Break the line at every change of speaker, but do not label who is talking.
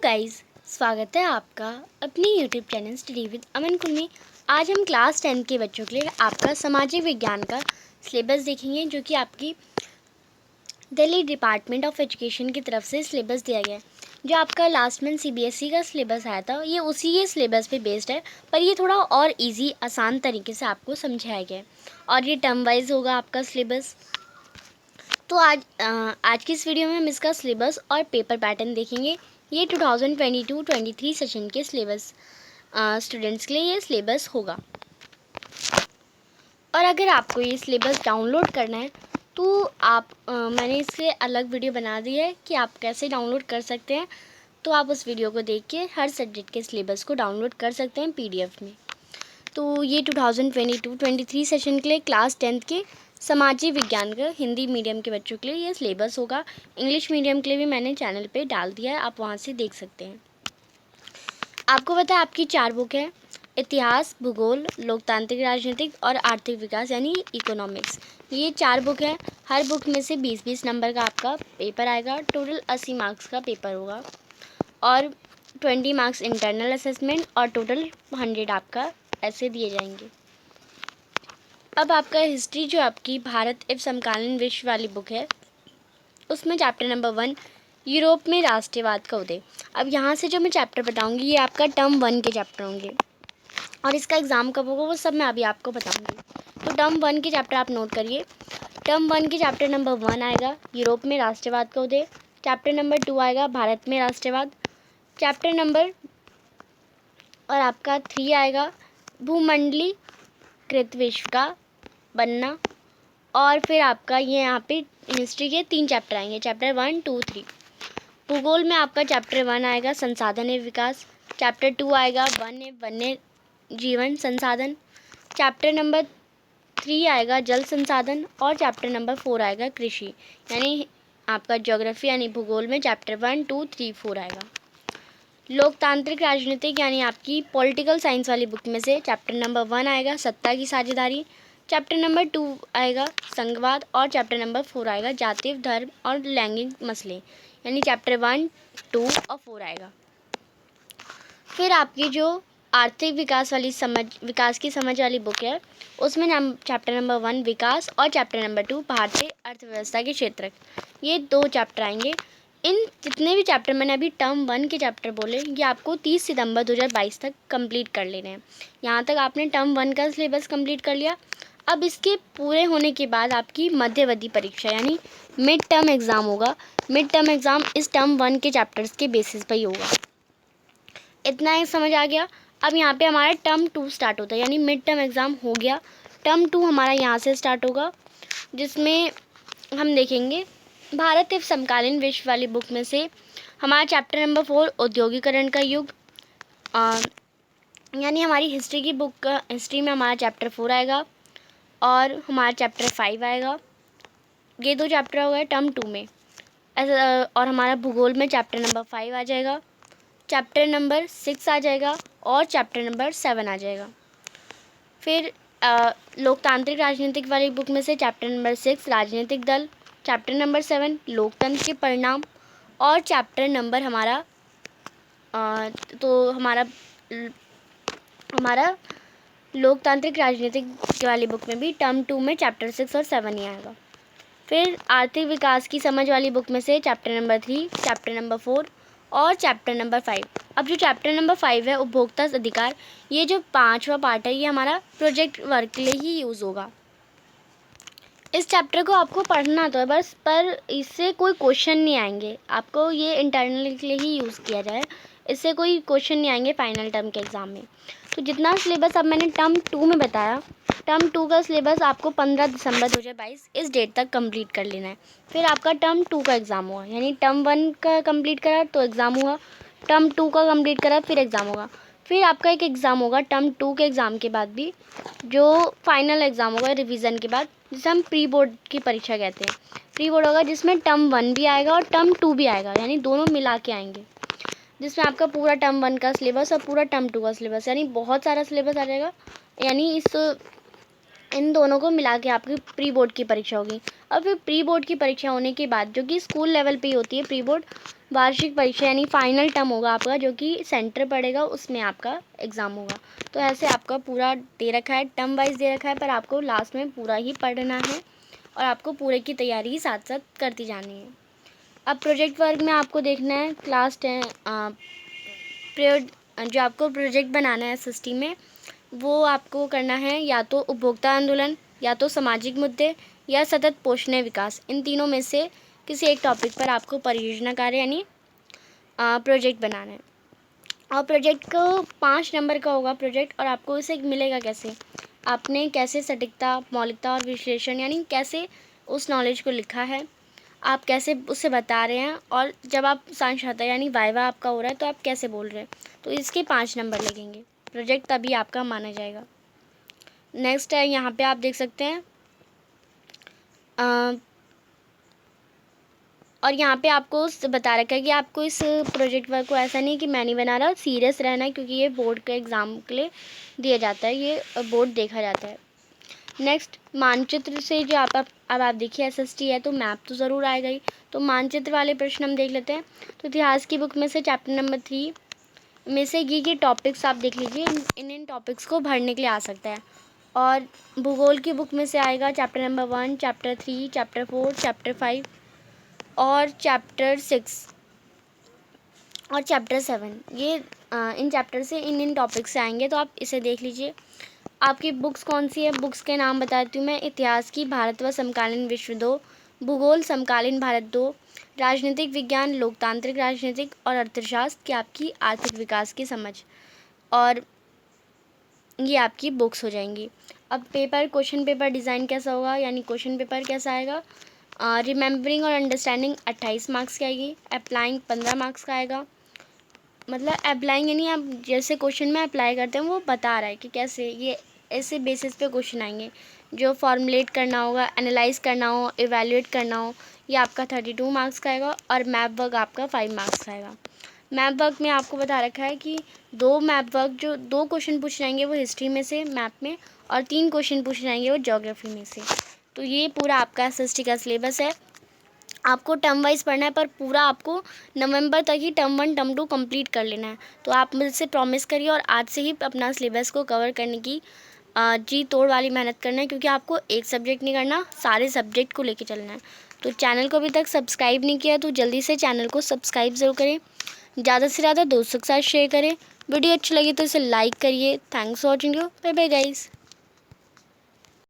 Guys, स्वागत है आपका अपने यूट्यूब चैनल स्टडी विद अमन कुल में। आज हम क्लास 10 के बच्चों के लिए आपका सामाजिक विज्ञान का सिलेबस देखेंगे, जो कि आपकी दिल्ली डिपार्टमेंट ऑफ एजुकेशन की तरफ से सिलेबस दिया गया है। जो आपका लास्ट मंथ सीबीएसई का सिलेबस आया था, ये उसी के सिलेबस पे बेस्ड है, पर ये थोड़ा और ईजी आसान तरीके से आपको समझाया गया है और ये टर्म वाइज होगा आपका सिलेबस। तो आज की इस वीडियो में हम इसका सिलेबस और पेपर पैटर्न देखेंगे। ये 2022-23 सेशन के सिलेबस स्टूडेंट्स के लिए ये सिलेबस होगा। और अगर आपको ये सिलेबस डाउनलोड करना है तो मैंने इसके अलग वीडियो बना दी है कि आप कैसे डाउनलोड कर सकते हैं। तो आप उस वीडियो को देख के हर सब्जेक्ट के सिलेबस को डाउनलोड कर सकते हैं पीडीएफ में। तो ये 2022-23 सेशन के लिए क्लास 10th के सामाजिक विज्ञान का हिंदी मीडियम के बच्चों के लिए ये सिलेबस होगा। इंग्लिश मीडियम के लिए भी मैंने चैनल पे डाल दिया है, आप वहाँ से देख सकते हैं। आपको पता है आपकी 4 बुक है: इतिहास, भूगोल, लोकतांत्रिक राजनीतिक और आर्थिक विकास यानी इकोनॉमिक्स। ये 4 बुक है। हर बुक में से 20-20 नंबर का आपका पेपर आएगा। टोटल 80 मार्क्स का पेपर होगा और 20 मार्क्स इंटरनल असेसमेंट और टोटल 100 आपका ऐसे दिए जाएंगे। अब आपका हिस्ट्री, जो आपकी भारत एवं समकालीन विश्व वाली बुक है, उसमें चैप्टर नंबर 1 यूरोप में राष्ट्रवाद का उदय। अब यहाँ से जो मैं चैप्टर बताऊँगी ये आपका टर्म 1 के चैप्टर होंगे और इसका एग्ज़ाम कब होगा वो सब मैं अभी आपको बताऊँगी। तो टर्म 1 के चैप्टर आप नोट करिए। टर्म 1 के चैप्टर नंबर 1 आएगा यूरोप में राष्ट्रवाद का उदय। चैप्टर नंबर 2 आएगा भारत में राष्ट्रवाद। चैप्टर नंबर और आपका 3 आएगा भूमंडलीकृत विश्व का बनना। और फिर आपका ये यहाँ पे हिस्ट्री के 3 चैप्टर आएंगे, चैप्टर 1, 2, 3। भूगोल में आपका चैप्टर 1 आएगा संसाधन एवं विकास। चैप्टर 2 आएगा वन्य जीवन संसाधन। चैप्टर नंबर 3 आएगा जल संसाधन और चैप्टर नंबर 4 आएगा कृषि। यानी आपका ज्योग्राफी यानी भूगोल में चैप्टर 1, 2, 3, 4 आएगा। लोकतांत्रिक राजनीतिक यानी आपकी पॉलिटिकल साइंस वाली बुक में से चैप्टर नंबर 1 आएगा सत्ता की साझेदारी। चैप्टर नंबर 2 आएगा संघवाद और चैप्टर नंबर 4 आएगा जातीय धर्म और लैंगिक मसले। यानी चैप्टर 1, 2 और 4 आएगा। फिर आपकी जो आर्थिक विकास की समझ वाली बुक है, उसमें चैप्टर नंबर 1 विकास और चैप्टर नंबर 2 भारतीय अर्थव्यवस्था के क्षेत्र, ये 2 चैप्टर आएंगे। इन जितने भी चैप्टर मैंने अभी टर्म 1 के चैप्टर बोले, ये आपको 30 सितंबर 2022 तक कंप्लीट कर लेने हैं। यहाँ तक आपने टर्म 1 का सिलेबस कंप्लीट कर लिया। अब इसके पूरे होने के बाद आपकी मध्यावधि परीक्षा यानी मिड टर्म एग्ज़ाम होगा। मिड टर्म एग्ज़ाम इस टर्म 1 के चैप्टर्स के बेसिस पर ही होगा। इतना ही समझ आ गया। अब यहाँ पे हमारा टर्म 2 स्टार्ट होता है, यानी मिड टर्म एग्ज़ाम हो गया। टर्म 2 हमारा यहाँ से स्टार्ट होगा, जिसमें हम देखेंगे भारत एवं समकालीन विश्व वाली बुक में से हमारा चैप्टर नंबर 4 औद्योगिकरण का युग, यानी हमारी हिस्ट्री की बुक हिस्ट्री में हमारा चैप्टर 4 आएगा और हमारा चैप्टर 5 आएगा। ये 2 चैप्टर हो गए टर्म 2 में ऐसा। और हमारा भूगोल में चैप्टर नंबर 5 आ जाएगा, चैप्टर नंबर 6 आ जाएगा और चैप्टर नंबर 7 आ जाएगा। फिर लोकतांत्रिक राजनीतिक वाली बुक में से चैप्टर नंबर 6 राजनीतिक दल, चैप्टर नंबर 7 लोकतंत्र के परिणाम और चैप्टर नंबर हमारा लोकतांत्रिक राजनीतिक वाली बुक में भी टर्म 2 में चैप्टर 6 और 7 ही आएगा। फिर आर्थिक विकास की समझ वाली बुक में से चैप्टर नंबर 3, चैप्टर नंबर 4 और चैप्टर नंबर 5। अब जो चैप्टर नंबर 5 है उपभोक्ता अधिकार, ये जो 5वां पार्ट है, ये हमारा प्रोजेक्ट वर्क के लिए ही यूज़ होगा। इस चैप्टर को आपको पढ़ना तो है बस, पर इससे कोई क्वेश्चन नहीं आएंगे। आपको ये इंटरनल के लिए ही यूज़ किया जाए, इससे कोई क्वेश्चन नहीं आएंगे फाइनल टर्म के एग्ज़ाम में। तो जितना सिलेबस अब मैंने टर्म 2 में बताया, टर्म 2 का सिलेबस आपको 15 दिसंबर 2022 इस डेट तक कंप्लीट कर लेना है। फिर आपका टर्म 2 का एग्ज़ाम होगा, यानी टर्म 1 का कंप्लीट करा तो एग्ज़ाम हुआ, टर्म 2 का कंप्लीट करा फिर एग्ज़ाम होगा। फिर आपका एक एग्ज़ाम होगा टर्म 2 के एग्ज़ाम के बाद भी, जो फाइनल एग्ज़ाम होगा रिवीजन के बाद, जिसे हम प्री बोर्ड की परीक्षा कहते हैं। प्री बोर्ड होगा जिसमें टर्म 1 भी आएगा और टर्म 2 भी आएगा, यानी दोनों मिला के आएंगे, जिसमें आपका पूरा टर्म 1 का सिलेबस और पूरा टर्म 2 का सिलेबस, यानी बहुत सारा सिलेबस आ जाएगा। यानी इस इन दोनों को मिला के आपकी प्री बोर्ड की परीक्षा होगी। अब फिर प्री बोर्ड की परीक्षा होने के बाद, जो कि स्कूल लेवल पे ही होती है, प्री बोर्ड वार्षिक परीक्षा यानी फाइनल टर्म होगा आपका, जो कि सेंटर पड़ेगा, उसमें आपका एग्ज़ाम होगा। तो ऐसे आपका पूरा दे रखा है, टर्म वाइज दे रखा है, पर आपको लास्ट में पूरा ही पढ़ना है और आपको पूरे की तैयारी साथ साथ करती जानी है। अब प्रोजेक्ट वर्क में आपको देखना है क्लास 10 जो आपको प्रोजेक्ट बनाना है एसएसटी में, वो आपको करना है या तो उपभोक्ता आंदोलन, या तो सामाजिक मुद्दे, या सतत पोषणीय विकास। इन तीनों में से किसी एक टॉपिक पर आपको परियोजना कार्य यानी प्रोजेक्ट बनाना है। और प्रोजेक्ट को 5 नंबर का होगा प्रोजेक्ट, और आपको इसे मिलेगा कैसे, आपने कैसे सटीकता, मौलिकता और विश्लेषण यानी कैसे उस नॉलेज को लिखा है, आप कैसे उसे बता रहे हैं, और जब आप साक्षात्कार यानी वाइवा आपका हो रहा है तो आप कैसे बोल रहे हैं, तो इसके 5 नंबर लगेंगे। प्रोजेक्ट तभी आपका माना जाएगा। नेक्स्ट है, यहाँ पे आप देख सकते हैं और यहाँ पे आपको बता रखा है कि आपको इस प्रोजेक्ट वर्क को ऐसा नहीं कि मैं नहीं बना रहा, सीरियस रहना है, क्योंकि ये बोर्ड के एग्ज़ाम के लिए दिया जाता है, ये बोर्ड देखा जाता है। नेक्स्ट, मानचित्र से जो अब आप देखिए एसएसटी है तो मैप तो ज़रूर आएगा ही, तो मानचित्र वाले प्रश्न हम देख लेते हैं। तो इतिहास की बुक में से चैप्टर नंबर 3 में से ये टॉपिक्स आप देख लीजिए, इन टॉपिक्स को भरने के लिए आ सकता है। और भूगोल की बुक में से आएगा chapter number 1, chapter 3, chapter 4, chapter 5 और चैप्टर 6 और चैप्टर 7। ये इन चैप्टर से इन टॉपिक से आएंगे, तो आप इसे देख लीजिए। आपकी बुक्स कौन सी है, बुक्स के नाम बताती हूँ मैं। इतिहास की भारत व समकालीन विश्व 2, भूगोल समकालीन भारत 2, राजनीतिक विज्ञान लोकतांत्रिक राजनीतिक और अर्थशास्त्र की आपकी आर्थिक विकास की समझ, और ये आपकी बुक्स हो जाएंगी। अब पेपर, क्वेश्चन पेपर डिज़ाइन कैसा होगा, यानी क्वेश्चन पेपर कैसा आएगा। रिमेंबरिंग और अंडरस्टैंडिंग 28 मार्क्स की आएगी। अप्लाइंग 15 मार्क्स का आएगा। मतलब अप्लाइंग यानी आप जैसे क्वेश्चन में अप्लाई करते हैं वो बता रहा है कि कैसे, ये ऐसे बेसिस पे क्वेश्चन आएंगे। जो फॉर्मुलेट करना होगा, एनालाइज करना हो, इवैल्यूएट करना हो, ये आपका 32 मार्क्स का आएगा। और मैप वर्क आपका 5 मार्क्स का आएगा। मैप वर्क में आपको बता रखा है कि 2 मैप वर्क, जो 2 क्वेश्चन पूछ जाएंगे वो हिस्ट्री में से मैप में, और 3 क्वेश्चन पूछ जाएंगे वो ज्योग्राफी में से। तो ये पूरा आपका एसएसटी का सिलेबस है। आपको टर्म वाइज पढ़ना है, पर पूरा आपको नवंबर तक ही टर्म 1 टर्म 2 कंप्लीट कर लेना है। तो आप मुझसे प्रॉमिस करिए और आज से ही अपना सिलेबस को कवर करने की जी तोड़ वाली मेहनत करना है, क्योंकि आपको एक सब्जेक्ट नहीं करना, सारे सब्जेक्ट को लेके चलना है। तो चैनल को अभी तक सब्सक्राइब नहीं किया तो जल्दी से चैनल को सब्सक्राइब ज़रूर करें, ज़्यादा से ज़्यादा दोस्तों के साथ शेयर करें। वीडियो अच्छी लगी तो इसे लाइक करिए। Thanks for watching. Bye bye guys.